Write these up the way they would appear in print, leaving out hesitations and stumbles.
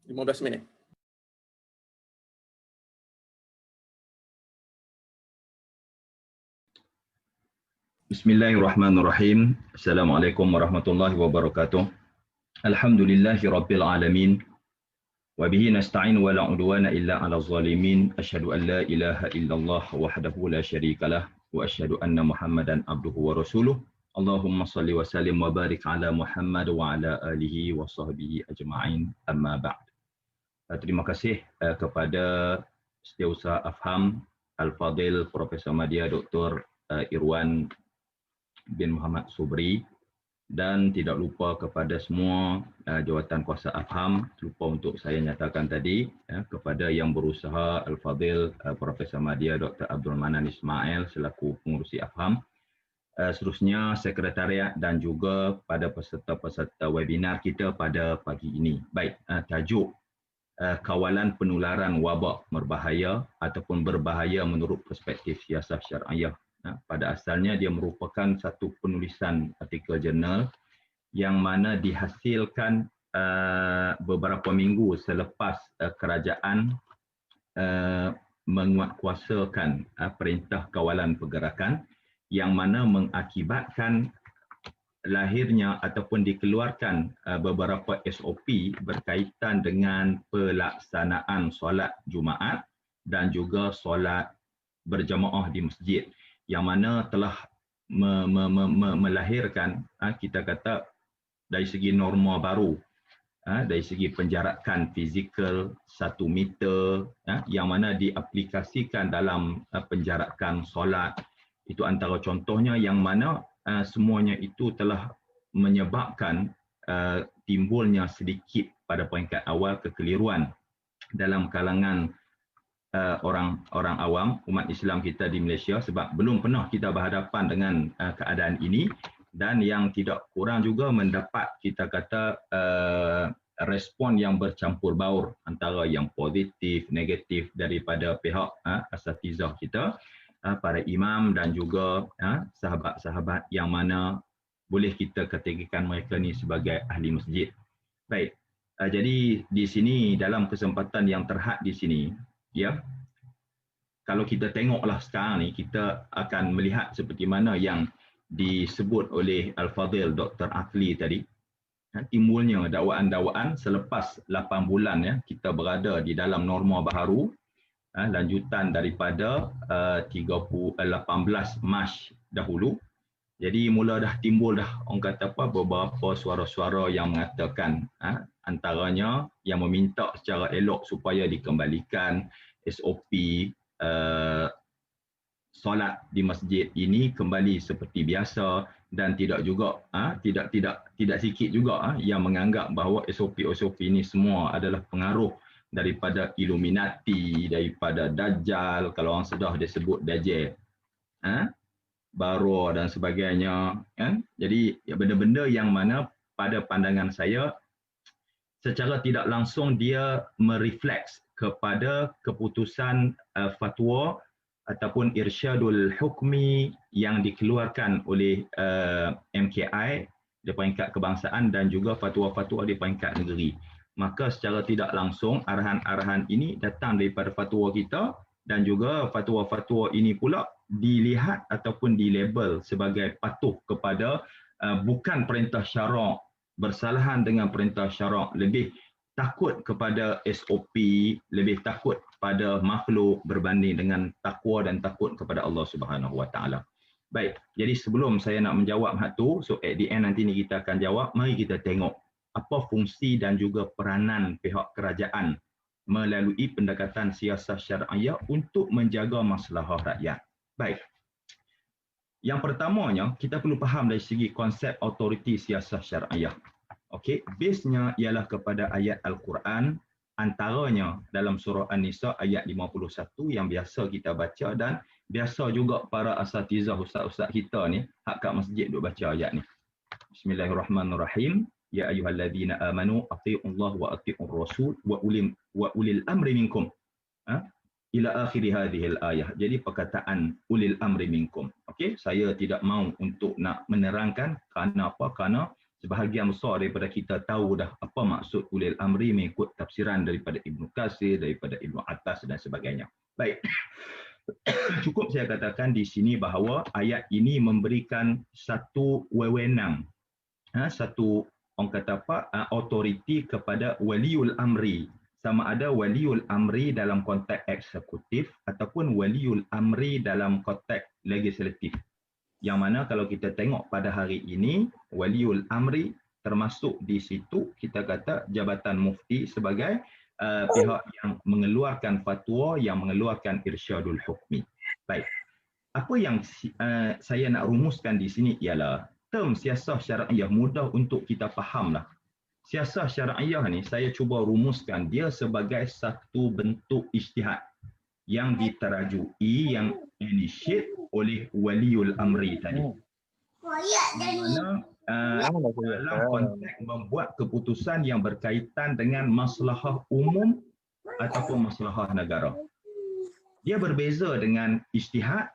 15 minit. Bismillahirrahmanirrahim. Assalamualaikum warahmatullahi wabarakatuh. Alhamdulillahi rabbil alamin. Wa bihi nasta'in wa la udwana illa 'alal zalimin. Asyhadu an la ilaha illallah wahdahu la syarikalah wa asyhadu anna Muhammadan abduhu wa rasuluh. Allahumma salli wa sallim wa barik ala Muhammad wa ala alihi wa sahbihi ajma'in. Amma ba'd. Terima kasih kepada Setiausaha Afham Al-Fadil Profesor Madya Dr. Irwan bin Muhammad Subri, dan tidak lupa kepada semua jawatan kuasa Afham. Lupa untuk saya nyatakan tadi kepada yang berusaha Al-Fadil Profesor Madya Dr. Abdul Manan Ismail selaku pengurusi Afham, seterusnya sekretariat dan juga pada peserta-peserta webinar kita pada pagi ini. Baik, tajuk kawalan penularan wabak berbahaya ataupun berbahaya menurut perspektif siasah syar'iyah. Pada asalnya dia merupakan satu penulisan artikel jurnal yang mana dihasilkan beberapa minggu selepas kerajaan menguatkuasakan Perintah Kawalan Pergerakan, yang mana mengakibatkan lahirnya ataupun dikeluarkan beberapa SOP berkaitan dengan pelaksanaan solat Jumaat dan juga solat berjamaah di masjid, yang mana telah melahirkan kita kata dari segi norma baru, dari segi penjarakan fizikal 1 meter, yang mana diaplikasikan dalam penjarakan solat. Itu antara contohnya, yang mana semuanya itu telah menyebabkan timbulnya sedikit pada peringkat awal kekeliruan dalam kalangan orang awam, umat Islam kita di Malaysia, sebab belum pernah kita berhadapan dengan keadaan ini, dan yang tidak kurang juga mendapat kita kata respon yang bercampur baur antara yang positif, negatif daripada pihak asatizah kita, para imam dan juga sahabat-sahabat yang mana boleh kita kategorikan mereka ni sebagai ahli masjid. Baik, jadi di sini dalam kesempatan yang terhad di sini, ya, kalau kita tengoklah sekarang ni, kita akan melihat seperti mana yang disebut oleh Al-Fadil Dr. Akli tadi, timbulnya dakwaan-dakwaan selepas 8 bulan kita berada di dalam norma baharu, lanjutan daripada 18 Mac dahulu. Jadi mula dah timbul orang kata apa, beberapa suara-suara yang mengatakan antaranya yang meminta secara elok supaya dikembalikan SOP solat di masjid ini kembali seperti biasa, dan tidak juga tidak sikit juga yang menganggap bahawa SOP ini semua adalah pengaruh daripada Illuminati, daripada Dajjal, kalau orang Sedah dia sebut Dajjal, Baro dan sebagainya. Jadi benda-benda yang mana pada pandangan saya secara tidak langsung dia merefleks kepada keputusan fatwa ataupun irsyadul hukmi yang dikeluarkan oleh MKI di peringkat kebangsaan dan juga fatwa-fatwa di peringkat negeri. Maka secara tidak langsung arahan-arahan ini datang daripada fatwa kita, dan juga fatwa-fatwa ini pula dilihat ataupun dilabel sebagai patuh kepada bukan perintah syarak, bersalahan dengan perintah syarak, lebih takut kepada SOP, lebih takut pada makhluk berbanding dengan takwa dan takut kepada Allah Subhanahu Wa Taala. Baik, jadi sebelum saya nak menjawab hak tu, so at the end nanti ni kita akan jawab, mari kita tengok apa fungsi dan juga peranan pihak kerajaan melalui pendekatan siasah syar'iyah untuk menjaga maslahah rakyat. Baik. Yang pertamanya, kita perlu faham dari segi konsep autoriti siasah syar'iyah. Okey, base-nya ialah kepada ayat Al-Quran, antaranya dalam surah An-Nisa ayat 51 yang biasa kita baca, dan biasa juga para asatizah ustaz-ustaz kita ni hak kat masjid duk baca ayat ni. Bismillahirrahmanirrahim. Ya ayyuhalladzina amanu athi'ullaha wa athi'ur rasul wa ulil amri minkum. Ila akhir hadhil ayah. Jadi perkataan ulil amri minkum. Okey, saya tidak mahu untuk nak menerangkan kerana apa? Kerana sebahagian besar daripada kita tahu dah apa maksud ulil amri mengikut tafsiran daripada Ibnu Katsir, daripada Ibnu Attas dan sebagainya. Baik. Cukup saya katakan di sini bahawa ayat ini memberikan satu wewenang, satu orang kata apa, autoriti kepada waliul amri. Sama ada waliul amri dalam konteks eksekutif ataupun waliul amri dalam konteks legislatif. Yang mana kalau kita tengok pada hari ini, waliul amri termasuk di situ kita kata Jabatan Mufti sebagai pihak yang mengeluarkan fatwa, yang mengeluarkan irsyadul hukmi. Baik. Apa yang saya nak rumuskan di sini ialah term siasah syar'iyah mudah untuk kita fahamlah. Siasah syar'iyah ni saya cuba rumuskan dia sebagai satu bentuk ijtihad yang diterajui, yang initiate oleh waliul amri tadi. Mana dalam konteks membuat keputusan yang berkaitan dengan maslahah umum ataupun maslahah negara. Dia berbeza dengan ijtihad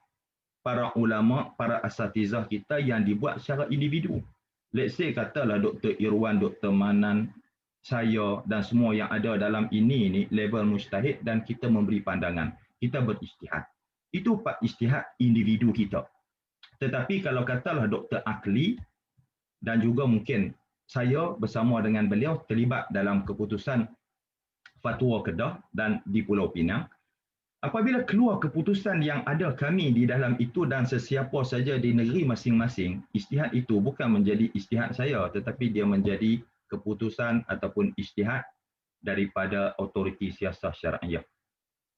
para ulama, para asatizah kita yang dibuat secara individu. Let's say katalah Dr. Irwan, Dr. Manan, saya dan semua yang ada dalam ini ni level mujtahid dan kita memberi pandangan. Kita berijtihad. Itu ijtihad individu kita. Tetapi kalau katalah Dr. Akli dan juga mungkin saya bersama dengan beliau terlibat dalam keputusan fatwa Kedah dan di Pulau Pinang, apabila keluar keputusan yang ada kami di dalam itu dan sesiapa saja di negeri masing-masing, ijtihad itu bukan menjadi ijtihad saya, tetapi dia menjadi keputusan ataupun ijtihad daripada autoriti siasah syar'iyah.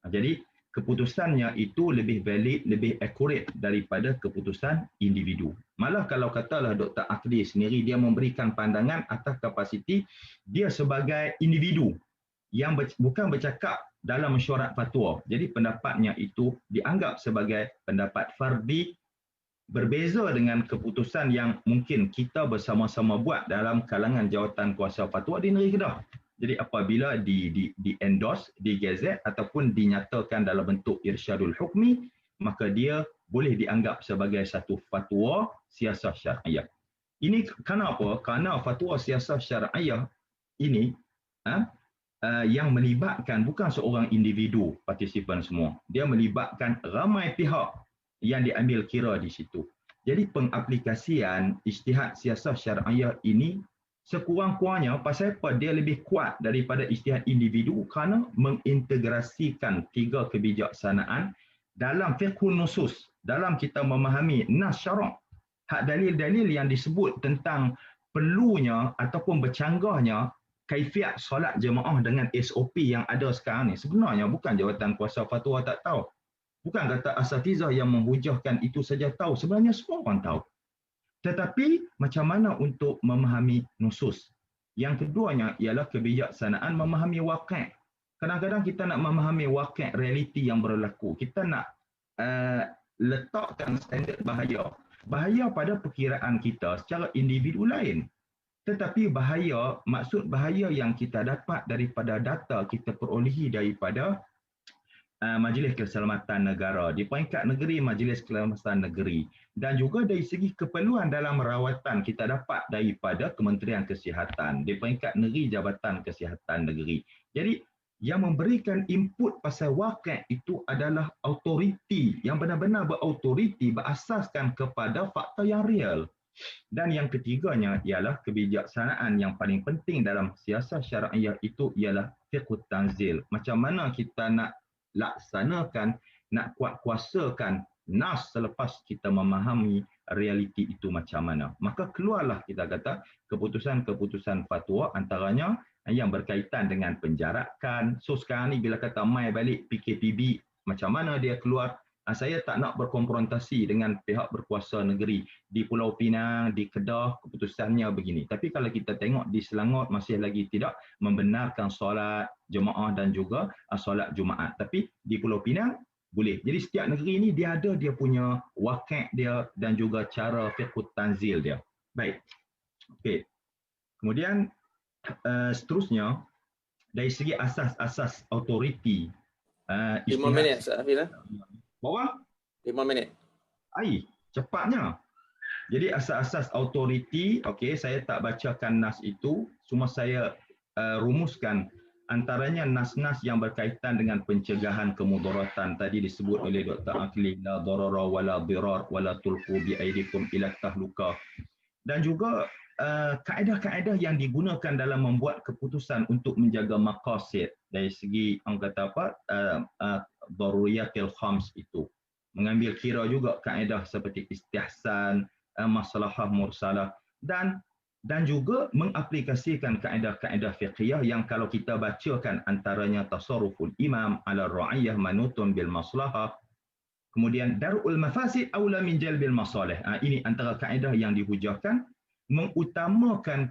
Jadi keputusannya itu lebih valid, lebih akurat daripada keputusan individu. Malah kalau katalah Dr. Akli sendiri, dia memberikan pandangan atas kapasiti dia sebagai individu yang bukan bercakap dalam mesyuarat fatwa. Jadi pendapatnya itu dianggap sebagai pendapat fardi, berbeza dengan keputusan yang mungkin kita bersama-sama buat dalam kalangan jawatan kuasa fatwa di negeri Kedah. Jadi apabila di-endorse, digazet ataupun dinyatakan dalam bentuk irsyadul hukmi, maka dia boleh dianggap sebagai satu fatwa siasah syar'iyah. Ini kenapa? Kerana fatwa siasah syar'iyah ini yang melibatkan bukan seorang individu partisipan semua. Dia melibatkan ramai pihak yang diambil kira di situ. Jadi pengaplikasian ijtihad siasah syar'iyah ini sekurang-kurangnya pasal apa dia lebih kuat daripada ijtihad individu kerana mengintegrasikan tiga kebijaksanaan dalam fiqhun nusus, dalam kita memahami nas syarak, hak dalil-dalil yang disebut tentang perlunya ataupun bercanggahnya kaifiat solat jemaah dengan SOP yang ada sekarang ni. Sebenarnya bukan jawatan kuasa fatwa tak tahu. Bukan kata asatizah yang menghujahkan itu saja tahu. Sebenarnya semua orang tahu. Tetapi macam mana untuk memahami nusus? Yang keduanya ialah kebijaksanaan memahami waqi'. Kadang-kadang kita nak memahami waqi' realiti yang berlaku. Kita nak letakkan standard bahaya. Bahaya pada perkiraan kita secara individu lain. Tetapi bahaya, maksud bahaya yang kita dapat daripada data kita perolehi daripada Majlis Keselamatan Negara, di peringkat negeri Majlis Keselamatan Negeri, dan juga dari segi keperluan dalam rawatan kita dapat daripada Kementerian Kesihatan, di peringkat negeri Jabatan Kesihatan Negeri. Jadi yang memberikan input pasal waqi' itu adalah autoriti yang benar-benar berautoriti berasaskan kepada fakta yang real. Dan yang ketiganya ialah kebijaksanaan yang paling penting dalam siasah syar'iyah itu ialah fiqhut tanzil. Macam mana kita nak laksanakan, nak kuat-kuasakan nas selepas kita memahami realiti itu macam mana. Maka keluarlah kita kata keputusan-keputusan fatwa, antaranya yang berkaitan dengan penjarakan. So sekarang ni bila kata mai balik PKPB, macam mana dia keluar? Saya tak nak berkonfrontasi dengan pihak berkuasa negeri di Pulau Pinang, di Kedah, keputusannya begini. Tapi kalau kita tengok di Selangor masih lagi tidak membenarkan solat jemaah dan juga solat Jumaat. Tapi di Pulau Pinang boleh. Jadi setiap negeri ini dia ada dia punya waqi' dia dan juga cara fiqhut tanzil dia. Baik. Okey. Kemudian seterusnya dari segi asas-asas autoriti 5 minit Ustaz Hafil. Bawah? 5 minit. Cepatnya. Jadi asas-asas autoriti, okey, saya tak bacakan nas itu, cuma saya rumuskan antaranya nas-nas yang berkaitan dengan pencegahan kemudaratan tadi disebut oleh Dr. Akli, la darara wala dirar wala tulqu bi aidikum ila tahluka. Dan juga kaedah-kaedah yang digunakan dalam membuat keputusan untuk menjaga maqasid dari segi orang kata apa daruriyatil khams itu. Mengambil kira juga kaedah seperti istihsan, maslahah mursalah dan juga mengaplikasikan kaedah-kaedah fiqhiyah yang kalau kita bacakan antaranya tasarruful imam ala ra'iyah manutun bil maslahah, kemudian darul mafasid aula min jalbil masalih. Ini antara kaedah yang dihujahkan mengutamakan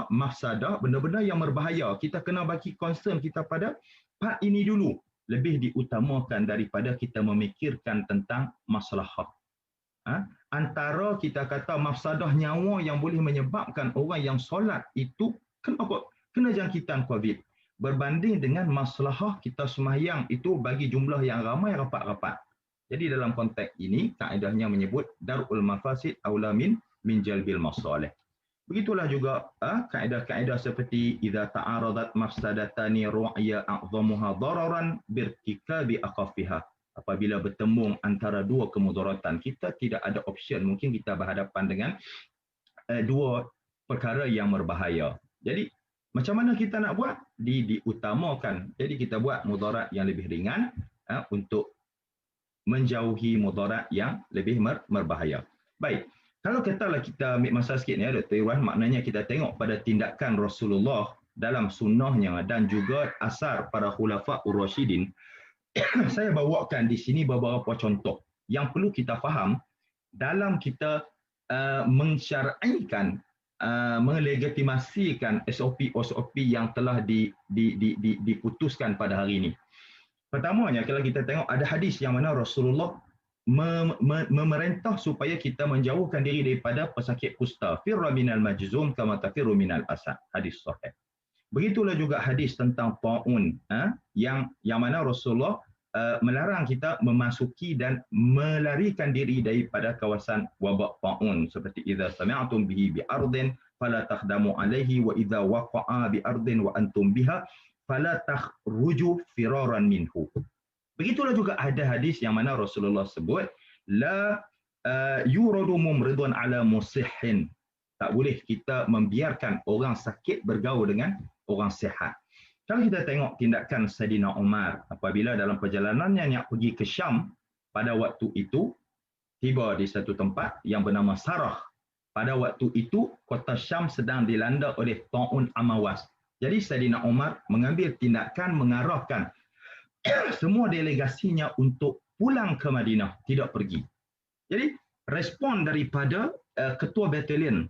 mafsadah, benda-benda yang berbahaya. Kita kena bagi concern kita pada part ini dulu, lebih diutamakan daripada kita memikirkan tentang maslahah. Antara kita kata mafsadah nyawa yang boleh menyebabkan orang yang solat itu kena jangkitan COVID, berbanding dengan maslahah kita sembahyang itu bagi jumlah yang ramai rapat-rapat. Jadi dalam konteks ini kaedahnya menyebut darul mafasid aula min jalbil masalih. Begitulah juga kaedah-kaedah seperti idza ta'aradat mafsadatani ru'ya a'zamuha dararan birtikabi aqafiha. Apabila bertembung antara dua kemudaratan, kita tidak ada option, mungkin kita berhadapan dengan dua perkara yang berbahaya. Jadi macam mana kita nak buat? Diutamakan. Jadi kita buat mudarat yang lebih ringan untuk menjauhi mudarat yang lebih berbahaya. Baik, kalau katalah kita ambil masa sikit ni Dr. Irwan, maknanya kita tengok pada tindakan Rasulullah dalam sunnahnya dan juga asar para khulafa ur-rasyidin. Saya bawakan di sini beberapa contoh yang perlu kita faham dalam kita mensyaraikan, melegitimasikan SOP yang telah diputuskan pada hari ini. Pertamanya, kalau kita tengok ada hadis yang mana Rasulullah memerintah supaya kita menjauhkan diri daripada pesakit kusta. Firra minal majzum kama tafirru minal asad. Hadis sahih. Begitulah juga hadis tentang ta'un yang mana Rasulullah melarang kita memasuki dan melarikan diri daripada kawasan wabak ta'un, seperti idza sami'tum bihi bi ardin fala takhdamu alaihi wa idza waqa'a bi ardin wa antum biha fala takhruju firaran minhu. Begitulah juga ada hadis yang mana Rasulullah sebut la yuradu mumridun ala musihhin. Tak boleh kita membiarkan orang sakit bergaul dengan orang sihat. Kalau kita tengok tindakan Saidina Umar apabila dalam perjalanannya nak pergi ke Syam, pada waktu itu tiba di satu tempat yang bernama Sarah. Pada waktu itu kota Syam sedang dilanda oleh ta'un amawas. Jadi Saidina Umar mengambil tindakan mengarahkan semua delegasinya untuk pulang ke Madinah, tidak pergi. Jadi respon daripada ketua batalion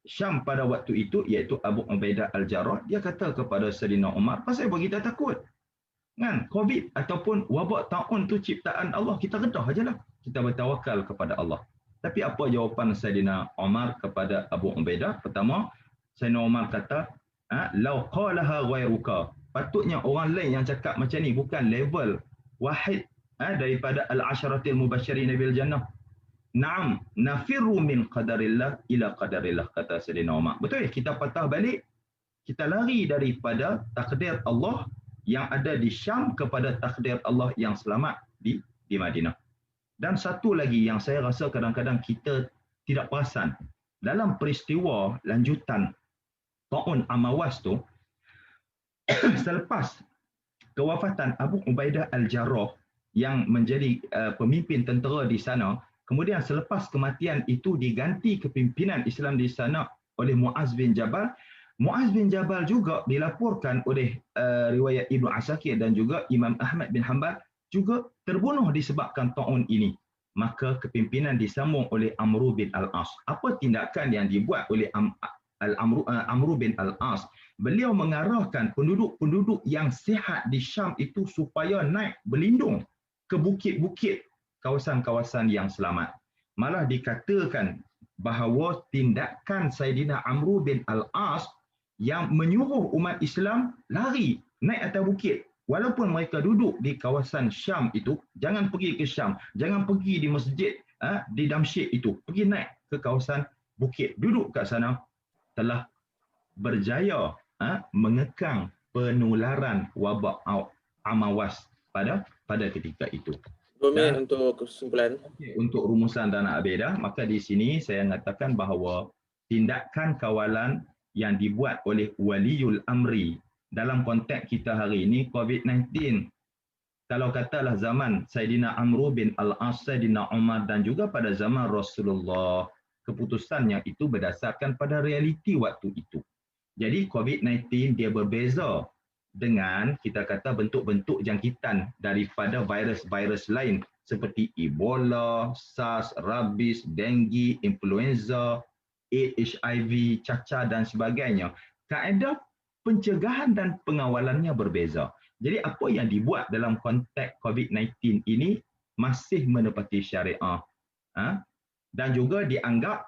Syam pada waktu itu, iaitu Abu Ubaidah Al-Jarrah, dia kata kepada Saidina Umar, pasal apa kita takut? Kan, COVID ataupun wabak ta'un tu ciptaan Allah, kita redah ajalah. Kita bertawakal kepada Allah. Tapi apa jawapan Saidina Umar kepada Abu Ubaidah? Pertama, Saidina Umar kata, "Lau qalaha ghairuka." Patutnya orang lain yang cakap macam ni, bukan level wahid daripada al-asharatil mubasyirin bil jannah. Naam, nafirru min qadarillah ila qadarillah, kata Saidina Umar. Betul ya, kita patah balik, kita lari daripada takdir Allah yang ada di Syam kepada takdir Allah yang selamat di Madinah. Dan satu lagi yang saya rasa kadang-kadang kita tidak perasan, dalam peristiwa lanjutan ta'un amawas tu, selepas kewafatan Abu Ubaidah Al-Jarrah yang menjadi pemimpin tentera di sana, kemudian selepas kematian itu diganti kepimpinan Islam di sana oleh Muaz bin Jabal. Muaz bin Jabal juga dilaporkan oleh riwayat Ibnu Asakir dan juga Imam Ahmad bin Hanbal juga terbunuh disebabkan ta'un ini. Maka kepimpinan disambung oleh Amru bin Al-As. Apa tindakan yang dibuat oleh Amru bin Al-As? Beliau mengarahkan penduduk-penduduk yang sihat di Syam itu supaya naik berlindung ke bukit-bukit kawasan-kawasan yang selamat. Malah dikatakan bahawa tindakan Saidina Amru bin Al-As yang menyuruh umat Islam lari naik atas bukit, walaupun mereka duduk di kawasan Syam itu, jangan pergi ke Syam, jangan pergi di masjid di Damsyik itu, pergi naik ke kawasan bukit, duduk kat sana, telah berjaya mengekang penularan wabak Amawas pada ketika itu. 2 minit untuk kesimpulan. Untuk rumusan dan abeda, maka di sini saya nyatakan bahawa tindakan kawalan yang dibuat oleh waliul amri dalam konteks kita hari ini COVID-19, kalau katalah zaman Saidina Amr bin Al-As, Saidina Umar dan juga pada zaman Rasulullah, keputusan yang itu berdasarkan pada realiti waktu itu. Jadi COVID-19 dia berbeza dengan kita kata bentuk-bentuk jangkitan daripada virus-virus lain seperti Ebola, SARS, rabies, denggi, influenza, AIDS, HIV, cacar dan sebagainya. Kaedah pencegahan dan pengawalannya berbeza. Jadi apa yang dibuat dalam konteks COVID-19 ini masih menepati syariah. Dan juga dianggap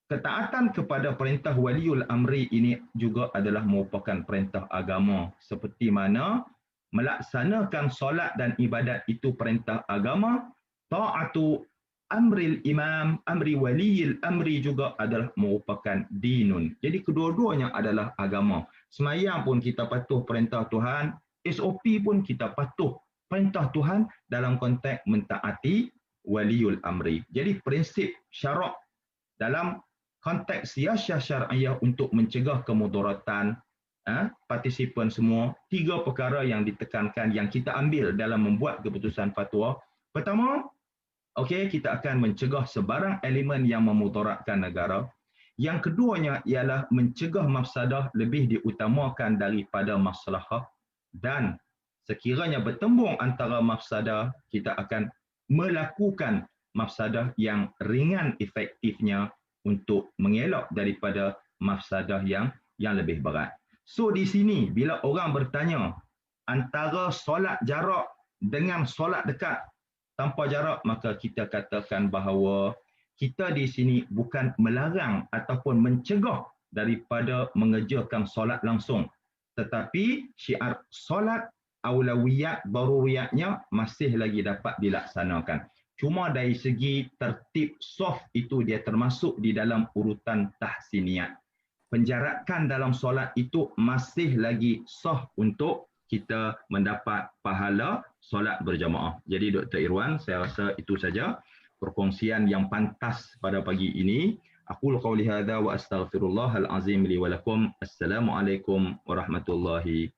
ketaatan kepada perintah waliul amri ini juga adalah merupakan perintah agama. Seperti mana melaksanakan solat dan ibadat itu perintah agama, ta'atu amril imam, amri waliyil amri juga adalah merupakan dinun. Jadi kedua-duanya adalah agama. Semayang pun kita patuh perintah Tuhan, SOP pun kita patuh perintah Tuhan dalam konteks mentaati waliul amri. Jadi prinsip syarak dalam konteks siasah syariah untuk mencegah kemudaratan partisipan semua, 3 perkara yang ditekankan yang kita ambil dalam membuat keputusan fatwa. Pertama, kita akan mencegah sebarang elemen yang memudaratkan negara. Yang keduanya ialah mencegah mafsadah lebih diutamakan daripada maslahah, dan sekiranya bertembung antara mafsadah, kita akan melakukan mafsadah yang ringan efektifnya untuk mengelak daripada mafsadah yang lebih berat. So di sini bila orang bertanya antara solat jarak dengan solat dekat tanpa jarak, maka kita katakan bahawa kita di sini bukan melarang ataupun mencegah daripada mengerjakan solat langsung, tetapi syiar solat aulawiyat daruriyatnya masih lagi dapat dilaksanakan. Cuma dari segi tertib soft itu dia termasuk di dalam urutan tahsiniyat. Penjarakan dalam solat itu masih lagi sah untuk kita mendapat pahala solat berjamaah. Jadi Dr. Irwan, saya rasa itu saja perkongsian yang pantas pada pagi ini. Aqulu qawli hadza wa astaghfirullahal azim li wa lakum. Assalamualaikum warahmatullahi